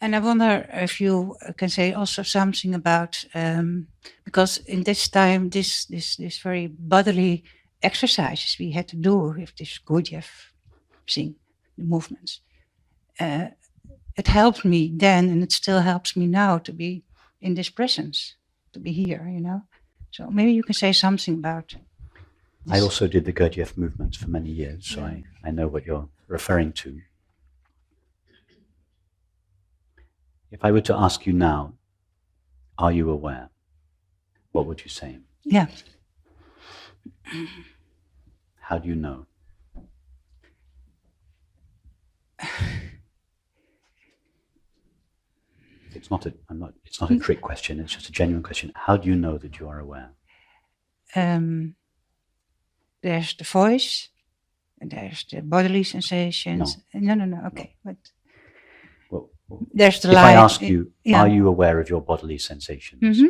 And I wonder if you can say also something about, because in this time, this very bodily exercises we had to do with this Gurdjieff thing, the movements. It helped me then, and it still helps me now to be in this presence, to be here, you know. So maybe you can say something about this. I also did the Gurdjieff movements for many years, so I know what you're referring to. If I were to ask you now, are you aware? What would you say? Yeah. How do you know? It's not a trick question, it's just a genuine question. How do you know that you are aware? There's the voice, and there's the bodily sensations. No, okay. But there's the if light. I ask you, are you aware of your bodily sensations?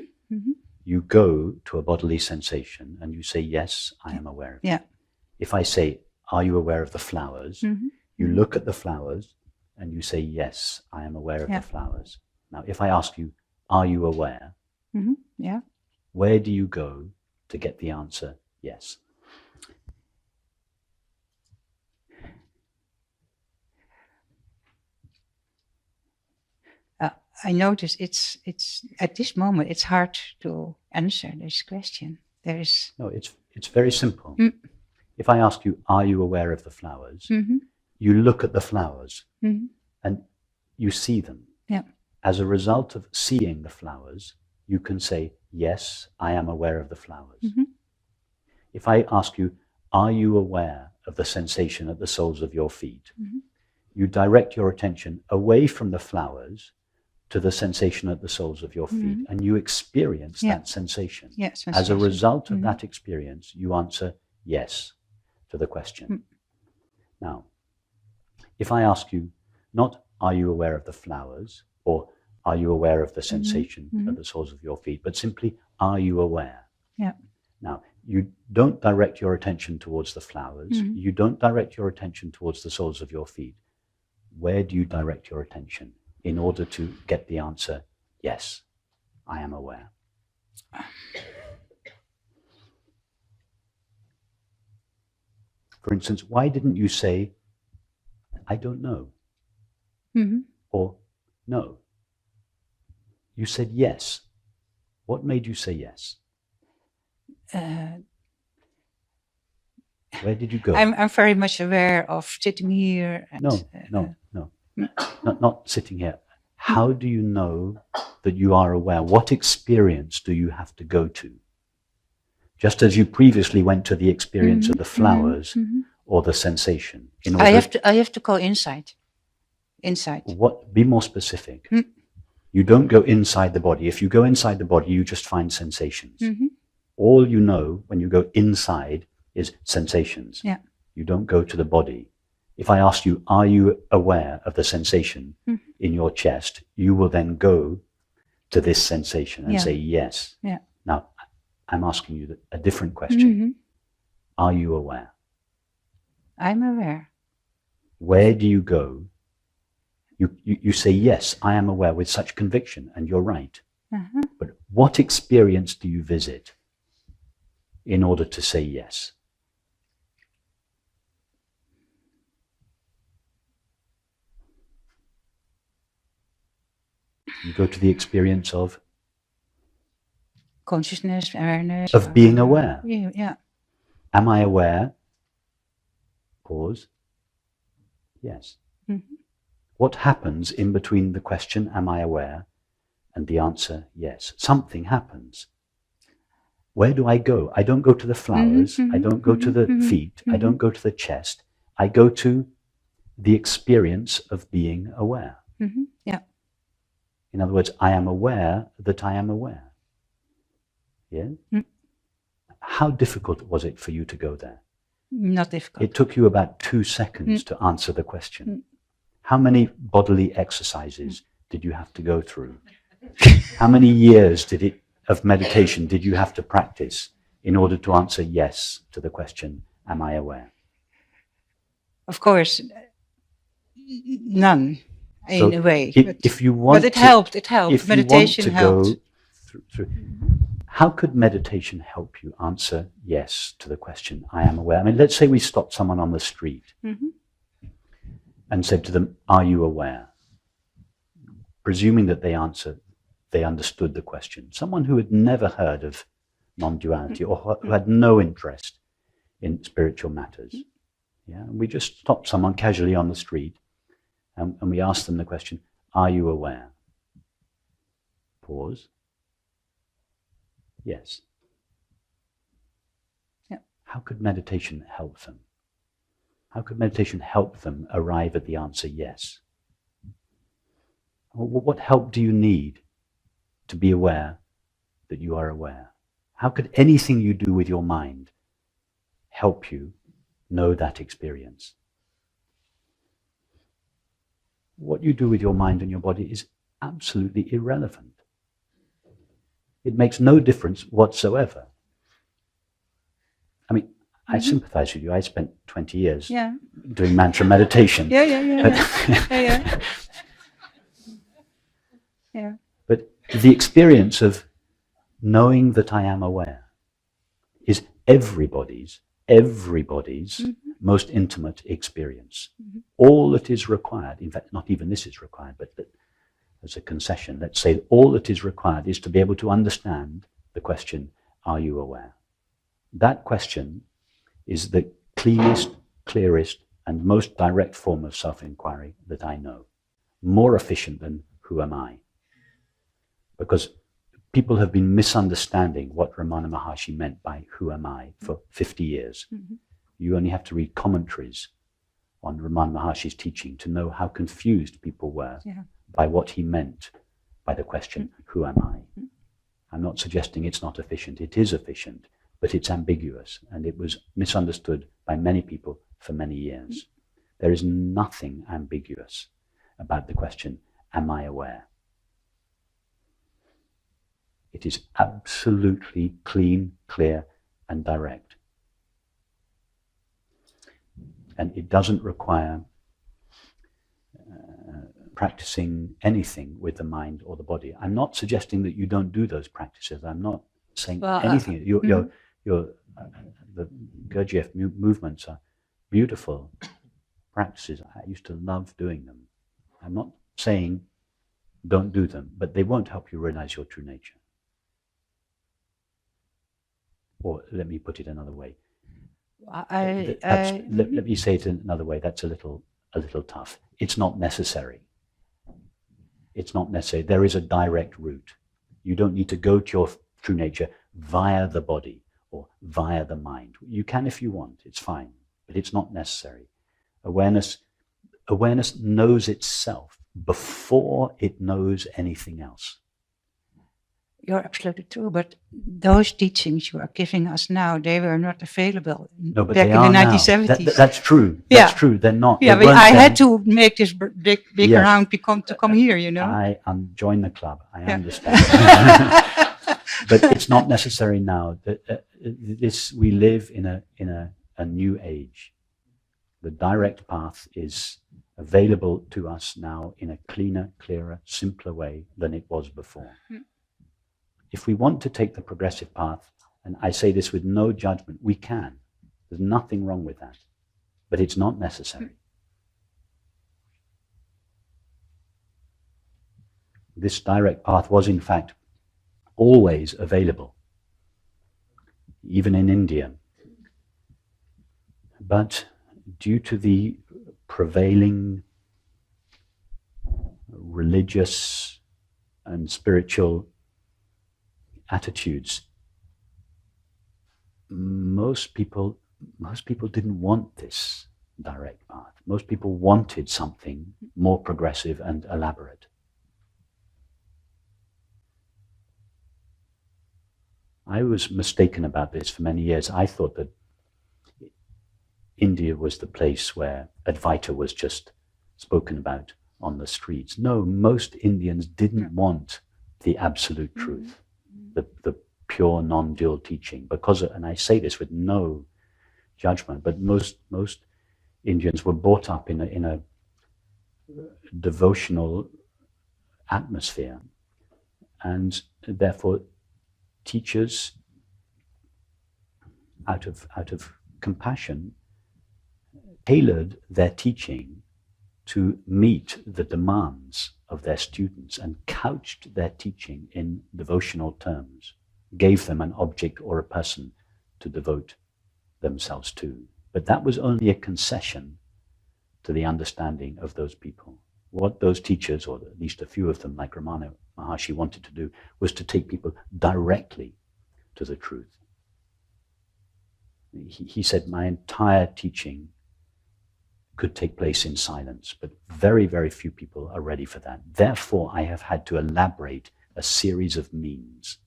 You go to a bodily sensation and you say, yes, I am aware of it. Yeah. If I say, are you aware of the flowers? You look at the flowers and you say, yes, I am aware of the flowers. Now, if I ask you, are you aware? Yeah. Where do you go to get the answer, yes? I notice it's at this moment it's hard to answer this question. There is no. It's very simple. If I ask you, are you aware of the flowers? You look at the flowers and you see them. Yeah. As a result of seeing the flowers, you can say, yes, I am aware of the flowers. If I ask you, are you aware of the sensation at the soles of your feet? You direct your attention away from the flowers to the sensation at the soles of your feet, and you experience that sensation. Yes, as a result of that experience, you answer yes to the question. Now, if I ask you, not are you aware of the flowers, or are you aware of the sensation at the soles of your feet, but simply, are you aware? Yeah. Now, you don't direct your attention towards the flowers. You don't direct your attention towards the soles of your feet. Where do you direct your attention in order to get the answer, yes, I am aware? For instance, why didn't you say, I don't know? Or no? You said yes. What made you say yes? Where did you go? I'm very much aware of sitting here. And, No. Not sitting here. How do you know that you are aware? What experience do you have to go to? Just as you previously went to the experience of the flowers or the sensation. I have to go inside. What? Be more specific. You don't go inside the body. If you go inside the body, you just find sensations. All you know when you go inside is sensations. Yeah. You don't go to the body. If I ask you, are you aware of the sensation in your chest? You will then go to this sensation and say yes. Yeah. Now, I'm asking you a different question. Are you aware? I'm aware. Where do you go? You say, yes, I am aware with such conviction, and you're right. But what experience do you visit in order to say yes? You go to the experience of? Consciousness, awareness. Of being aware. Yeah. Am I aware? Pause. Yes. What happens in between the question, am I aware, and the answer, yes? Something happens. Where do I go? I don't go to the flowers. I don't go to the feet. I don't go to the chest. I go to the experience of being aware. Yeah. In other words, I am aware that I am aware. Yeah? How difficult was it for you to go there? Not difficult. It took you about 2 seconds to answer the question. How many bodily exercises did you have to go through? How many years of meditation did you have to practice in order to answer yes to the question, am I aware? Of course, none. in a way. If you want but it helped. It helped. If Meditation you want to helped. go through, how could meditation help you answer yes to the question, I am aware? I mean, let's say we stopped someone on the street and said to them, are you aware? Presuming that they understood the question. Someone who had never heard of non-duality or who had no interest in spiritual matters. Yeah, and we just stopped someone casually on the street and we asked them the question, are you aware? Pause. Yes. Yeah. How could meditation help them? How could meditation help them arrive at the answer yes? What help do you need to be aware that you are aware? How could anything you do with your mind help you know that experience? What you do with your mind and your body is absolutely irrelevant. It makes no difference whatsoever. I mean, I sympathize with you. I spent 20 years doing mantra meditation. Yeah. But the experience of knowing that I am aware is everybody's most intimate experience. All that is required, in fact, not even this is required, but as a concession, let's say all that is required is to be able to understand the question, are you aware? That question is the cleanest, clearest, and most direct form of self-inquiry that I know. More efficient than who am I? Because people have been misunderstanding what Ramana Maharshi meant by who am I for 50 years. You only have to read commentaries on Ramana Maharshi's teaching to know how confused people were by what he meant by the question, who am I? I'm not suggesting it's not efficient. It is efficient, but it's ambiguous, and it was misunderstood by many people for many years. There is nothing ambiguous about the question, am I aware? It is absolutely clean, clear, and direct. And it doesn't require practicing anything with the mind or the body. I'm not suggesting that you don't do those practices. I'm not saying anything. The Gurdjieff movements are beautiful practices. I used to love doing them. I'm not saying don't do them, but they won't help you realize your true nature. Or let me put it another way. Let me say it another way. That's a little tough. It's not necessary. It's not necessary. There is a direct route. You don't need to go to your true nature via the body or via the mind. You can if you want. It's fine, but it's not necessary. Awareness knows itself before it knows anything else. You're absolutely true, but those teachings you are giving us now, they were not available back in the 1970s. That's true. That's true. They're not. Yeah, but I had to make this big round to come here, you know. I join the club. I understand. But it's not necessary now. We live in a new age. The direct path is available to us now in a cleaner, clearer, simpler way than it was before. If we want to take the progressive path, and I say this with no judgment, we can. There's nothing wrong with that. But it's not necessary. This direct path was, in fact, always available, even in India. But due to the prevailing religious and spiritual attitudes, most people didn't want this direct path. Most people wanted something more progressive and elaborate. I was mistaken about this for many years. I thought that India was the place where Advaita was just spoken about on the streets. No, most Indians didn't want the absolute truth. The pure non-dual teaching, and I say this with no judgment, but most Indians were brought up in a devotional atmosphere, and therefore teachers, out of compassion, tailored their teaching to meet the demands of their students and couched their teaching in devotional terms, gave them an object or a person to devote themselves to. But that was only a concession to the understanding of those people. What those teachers, or at least a few of them, like Ramana Maharshi, wanted to do was to take people directly to the truth. He said, my entire teaching could take place in silence, but very, very few people are ready for that. Therefore, I have had to elaborate a series of means.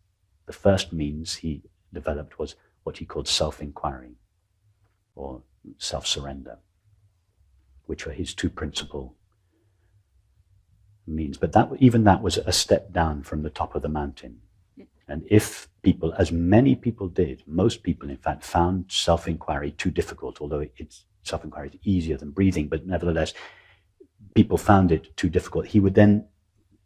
The first means he developed was what he called self-inquiry, or self-surrender, which were his two principal means. But even that was a step down from the top of the mountain. And if people, as many people did, most people in fact found self-inquiry too difficult, although self-inquiry is easier than breathing, but nevertheless, people found it too difficult. He would then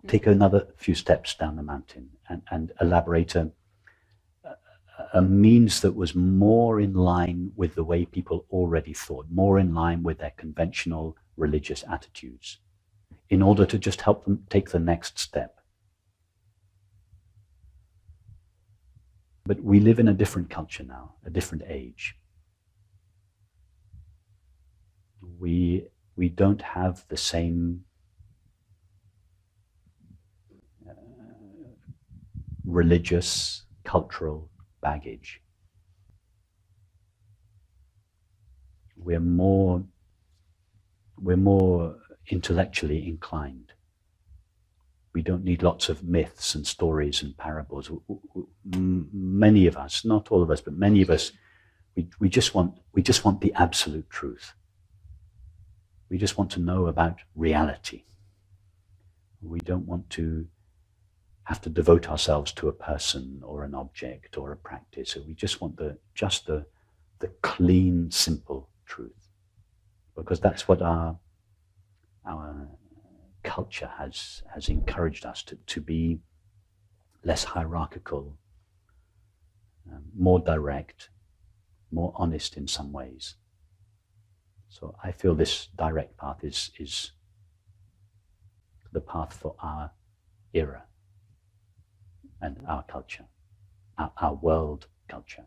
take another few steps down the mountain and elaborate a means that was more in line with the way people already thought, more in line with their conventional religious attitudes, in order to just help them take the next step. But we live in a different culture now, a different age. We don't have the same religious, cultural baggage. We're more intellectually inclined. We don't need lots of myths and stories and parables. Many of us, not all of us, but many of us, we just want the absolute truth. We just want to know about reality. We don't want to have to devote ourselves to a person or an object or a practice. So we just want the clean, simple truth, because that's what our culture has encouraged us to be less hierarchical, more direct, more honest in some ways. So I feel this direct path is the path for our era and our culture, our world culture.